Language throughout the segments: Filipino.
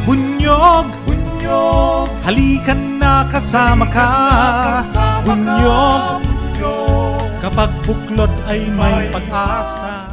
Bunyog, bunyog, halikan na kasama ka. Bunyog, kapag buklod ay may pag-asa.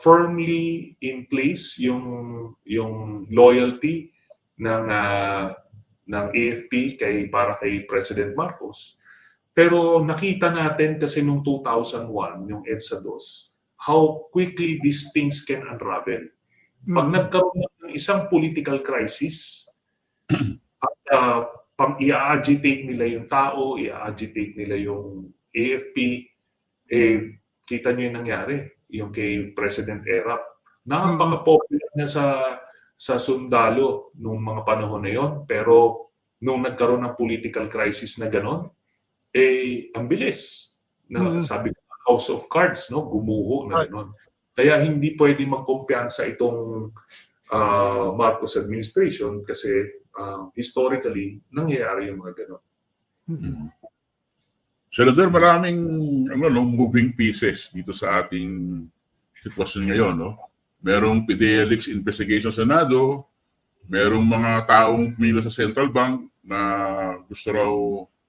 Firmly in place yung loyalty ng AFP para kay President Marcos. Pero nakita natin kasi nung 2001, yung EDSA 2, how quickly these things can unravel. Pag nagkaroon ng isang political crisis, at pag i-agitate nila yung tao, i-agitate nila yung AFP, kita nyo yung nangyari, yung kay President Erap. Napaka-popular niya sa sundalo nung mga panahon na yon, pero nung nagkaroon ng political crisis na gano'n, ang bilis. Sabi ko, House of Cards, no? Gumuho na gano'n. Kaya hindi pwede magkumpiyansa itong Marcos administration kasi historically, nangyayari yung mga gano'n. Senador, maraming moving pieces dito sa ating sitwasyon ngayon. No? Merong PDEA leaks investigation sa Senado, merong mga taong pumilo sa Central Bank na gusto raw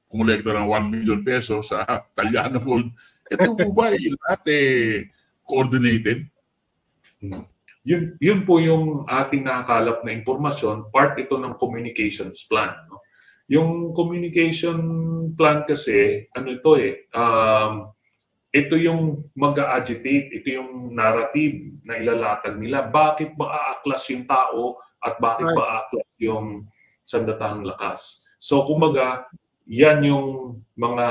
kumulekta ng 1 million pesos sa Taliano Gold. Ito po ba lahat coordinated? Yun po yung ating nakakalap na impormasyon, part ito ng communications plan. No? Yung communication plan kasi, ito yung mag-agitate, ito yung narrative na ilalatag nila. Bakit ba aaklas yung tao at bakit ba aaklas yung sandatahang lakas? So, kumbaga, yan yung mga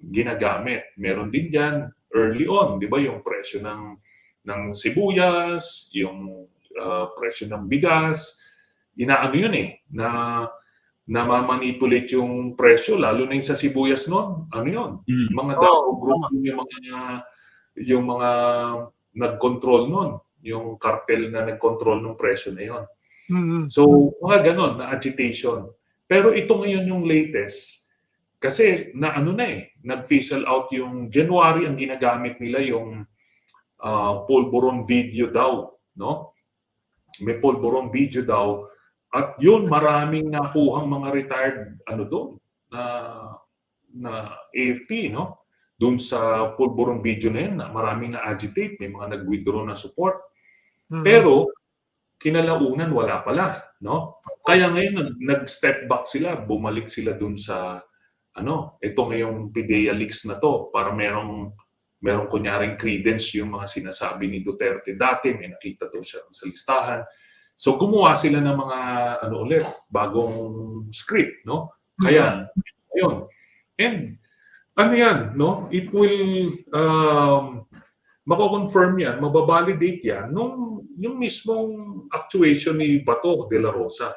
ginagamit. Meron din dyan early on, di ba, yung presyo ng sibuyas, yung presyo ng bigas, yun na namamanipulate yung presyo, lalo na yung sa sibuyas noon. Mga Davao Group yung mga nag-control noon, yung cartel na nag-control ng presyo na yun. So, mga ganon na agitation. Pero ito ngayon yung latest, kasi nag-fizzle out yung January, ang ginagamit nila yung pulburon video daw, no? May pulburon video daw. At yun, maraming nakuhang mga retired doon na AFP, no? Doon sa pulburon video na yun, maraming na-agitate, may mga nag-withdraw na support. Pero kinalaunan wala pala, no? Kaya ngayon nag-step back sila, bumalik sila doon sa ito ngayong PDEA leaks na to para merong kunyaring credence yung mga sinasabi ni Duterte dati, may nakita daw siya sa listahan. So gumawa sila ng mga bagong script, no? Kaya ayun. And yan, no? It will mako-confirm yan, mababalidate yan yung mismong actuation ni Bato de la Rosa.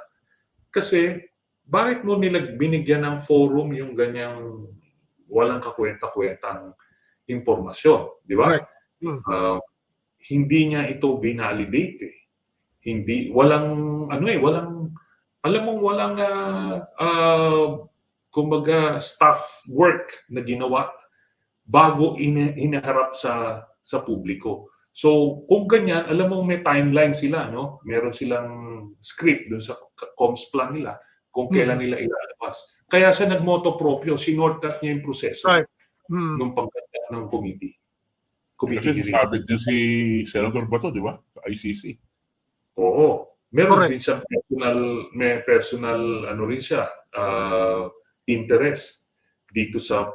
Kasi bakit mo nila binigyan ng forum yung ganyang walang kakwenta-kwentang impormasyon, di ba? Hindi niya ito vinalidate. Walang kumbaga staff work na ginawa bago hinaharap sa publiko. So, kung ganyan, alam mo may timeline sila, no? Meron silang script dun sa comms plan nila kung kailan nila ilalabas. Kaya sa nagmoto proprio, sinortat niya yung proseso nung pagkakita ng committee. Kasi sabi din si Senator Bato, di ba? Sa ICC. Oo. Meron din siya personal rin siya, interest dito sa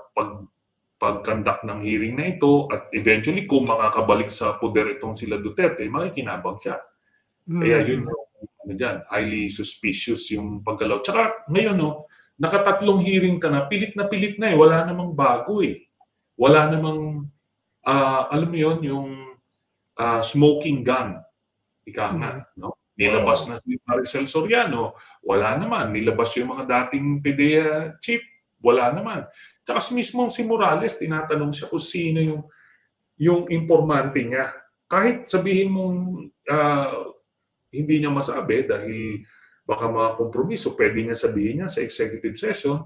pag-conduct ng hearing na ito at eventually kung makakabalik sa poder itong sila Duterte, makikinabang siya. Kaya yun highly suspicious yung paggalaw. Tsaka ngayon, nakatatlong hearing ka na pilit na wala namang bago Wala namang, alam mo yun, yung smoking gun. Ika nga, no? Nilabas na si Maricel Soriano, wala naman. Nilabas yung mga dating PDEA chief, wala naman. Tsaka mismo si Morales, tinatanong siya kung sino yung informante niya. Kahit sabihin mong hindi niya masabi dahil baka makakompromiso, pwede niya sabihin niya sa executive session.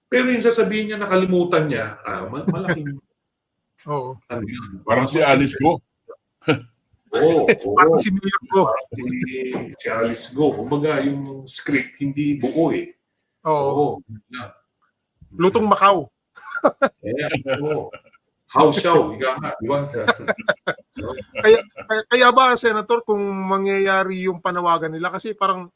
Pero yung sasabihin niya, nakalimutan niya, malaking... Oo. Parang si Alice Go. Oo. Parang si Mayor Go. Si Alice Go. Kumbaga, yung script hindi buo eh. Oo. Yan. Lutong Macau. Ayan, oo. House show, ika nga, di ba? Kaya ba, Senator, kung mangyayari yung panawagan nila, kasi parang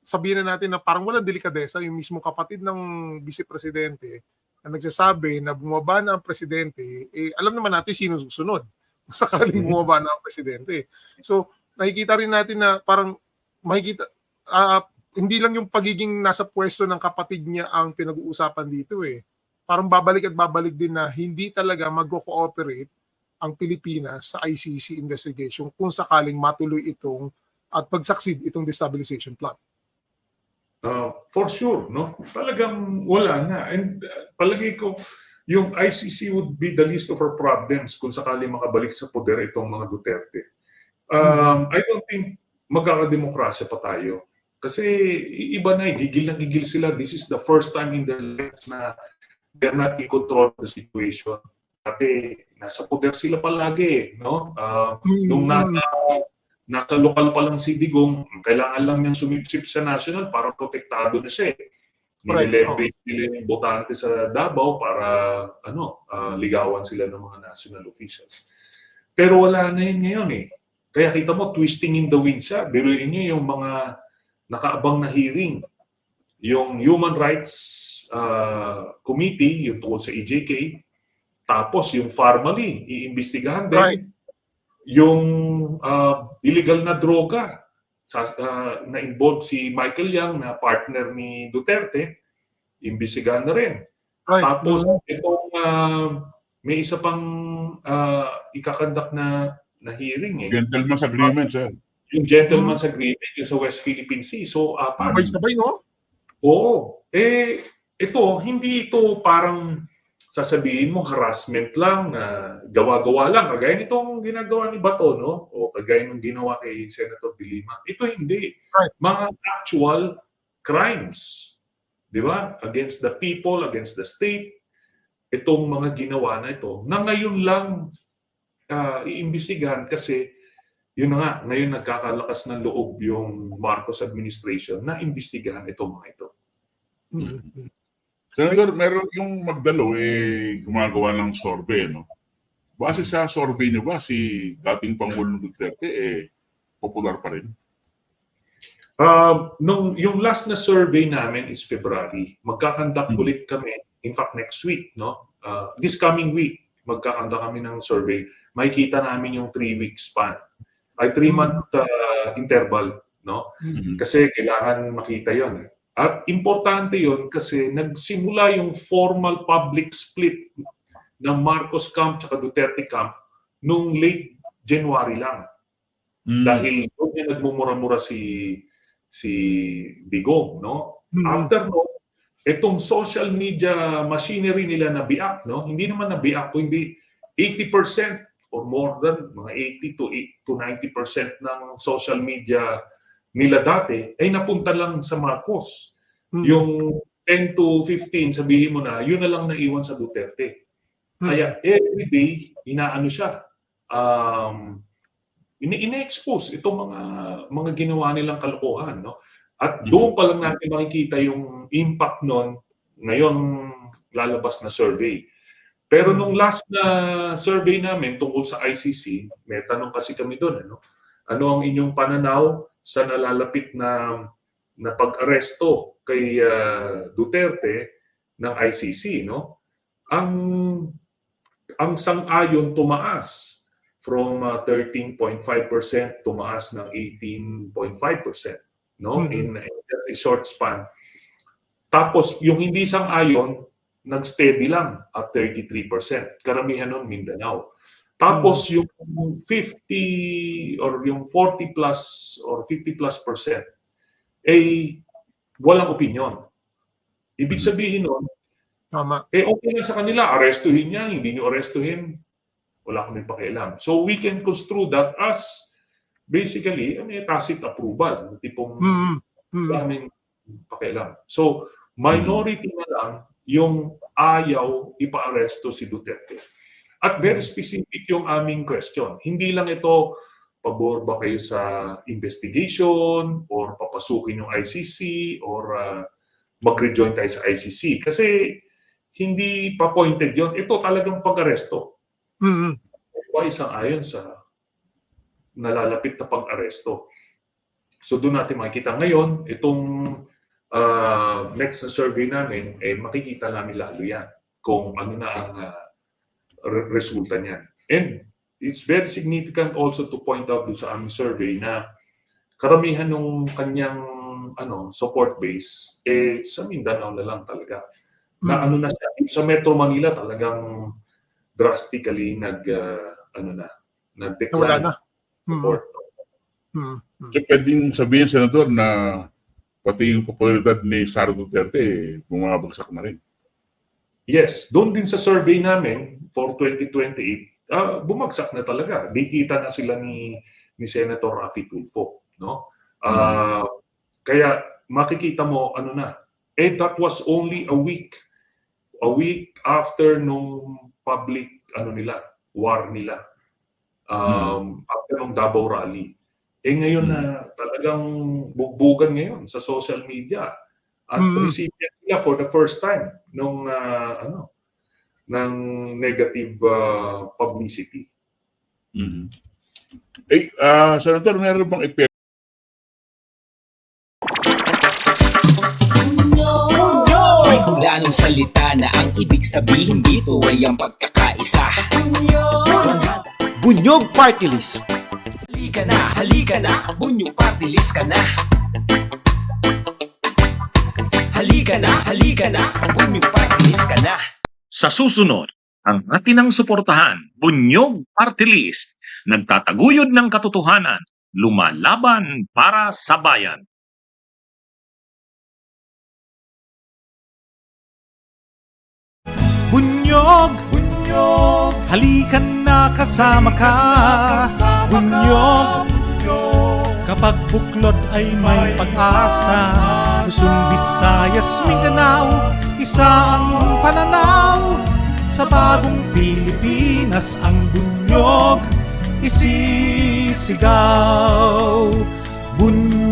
sabihin na natin na parang walang delikadesa, yung mismo kapatid ng Vice Presidente na nagsasabi na bumaba na ang Presidente, alam naman natin sino susunod kung sakaling bumaba na ang Presidente. So, nakikita rin natin na parang makikita, hindi lang yung pagiging nasa pwesto ng kapatid niya ang pinag-uusapan dito eh. Parang babalik at babalik din na hindi talaga mag-cooperate ang Pilipinas sa ICC investigation kung sakaling matuloy itong at pag-succeed itong destabilization plan. For sure, no? Talagang wala na. And palagi ko, yung ICC would be the least of our problems kung sakaling makabalik sa poder itong mga Duterte. I don't think magkakademokrasya pa tayo. Kasi iba na, gigil na gigil sila. This is the first time in their lives na they're not in control of the situation. Kasi nasa poder sila palagi, no? Nung nasa lokal pa lang si Digong, kailangan lang niyang sumipsip sa national para protektado na siya. Nile-leverage nila yung botante sa Davao para ligawan sila ng mga national officials. Pero wala na yun ngayon eh. Kaya kita mo, twisting in the wind siya. Biruin niyo yung mga nakaabang na hearing. Yung Human Rights Committee, yung tungkol sa EJK, tapos yung formally, iimbestigahan din. Right. Yung illegal na droga na involved si Michael Yang na partner ni Duterte, imbestigahan na rin. Right. Tapos itong may isa pang ikakandak na hearing eh. Gentleman's agreement, sir. Yung gentleman's agreement yung sa West Philippine Sea. So, sabay-sabay, no? Oo. Ito, hindi ito parang sasabihin mo harassment lang na gawa-gawa lang. Kagaya nitong ginagawa ni Bato, no? O kagaya ng ginawa kay Senator De Lima. Ito hindi. Right. Mga actual crimes. Di ba? Against the people, against the state. Itong mga ginawa na ito, na ngayon lang iimbestigahan kasi yun na nga, ngayon nagkakalakas ng loob yung Marcos administration na imbestigahan itong mga ito. Senator, meron yung Magdalo gumagawa ng survey, no? Base sa survey niyo ba si dating Pangulong Duterte popular pa rin? Yung last na survey namin is February. Magkakandak ulit kami, in fact next week, no? This coming week, magkakandak kami ng survey. Makikita namin yung 3-week span. Ay 3-month interval, no? Kasi kailangan makita yon. At importante yon kasi nagsimula yung formal public split ng Marcos camp at Duterte camp nung late January lang. Dahil doon niya nagmumura-mura si Digong, no? After no, itong social media machinery nila na biak, no? Hindi naman na biak, kundi 80% or more than mga 80 to 90% ng social media nila dati ay napunta lang sa Marcos. Yung 10 to 15, sabihin mo na, yun na lang naiwan sa Duterte. Kaya everyday, inaano siya, ine-expose itong mga ginawa nilang kalokohan. No? At doon pa lang natin makikita yung impact nun, ngayon lalabas na survey. Pero nung last na survey namin tungkol sa ICC, may tanong kasi kami doon, ano ang inyong pananaw sa nalalapit na pag-aresto kay Duterte ng ICC, no? Ang sang-ayon tumaas from 13.5% tumaas ng 18.5%, no? In a short span. Tapos yung hindi sang-ayon nag-steady lang at 33%. Karamihan nun Mindanao. Tapos yung 50 or yung 40 plus or 50 plus percent walang opinion. Ibig sabihin nun, Tama. Okay lang sa kanila, arestuhin niya, hindi niyo arestuhin, wala kami pakialam. So we can construe that as basically tacit approval. Tipong wala kaming pakialam. So minority na lang yung ayaw ipa-aresto si Duterte. At very specific yung aming question. Hindi lang ito pabor ba kayo sa investigation or papasukin yung ICC or mag-rejoin tayo sa ICC? Kasi hindi pa pointed yon. Ito talagang pag-aresto. Mm-hmm. Ito isang ayon sa nalalapit na pag-aresto. So doon natin makikita ngayon, itong next na survey namin, makikita namin lalo yan kung ano na ang resulta niyan. And it's very significant also to point out doon sa aming survey na karamihan ng kanyang support base sa Mindanao na lang talaga. Na ano na siya, sa Metro Manila talagang drastically nag-decline Wala na. support. So pwedeng sabihin, Senador, na pati yung popularidad ni Sara Duterte bumabagsak na rin. Yes, doon din sa survey namin for 2028, bumagsak na talaga. Dikita na sila ni Senator Raffy Tulfo, no? Kaya makikita mo that was only a week after nung public war nila. After nung Davao Rally. Ngayon na talagang bugbugan ngayon sa social media. At recipient sila for the first time nung ng negative publicity. Senator, meron bang epekto? May kulanong salita na ang ibig sabihin dito ay ang pagkakaisa. Bunyog Party List. Halika na, Bunyog Party List ka na. Halika na, Bunyog Party List ka na. Sa susunod, ang atinang suportahan, Bunyog Party List, nagtataguyod ng katotohanan, lumalaban para sa bayan. Bunyog, bunyog, halikan na kasama ka. Bunyog, kapag buklod ay may pag-asa. Luzon, Visayas, Mindanao, isa ang pananaw. Sa bagong Pilipinas ang bunyog isisigaw. Bunyog,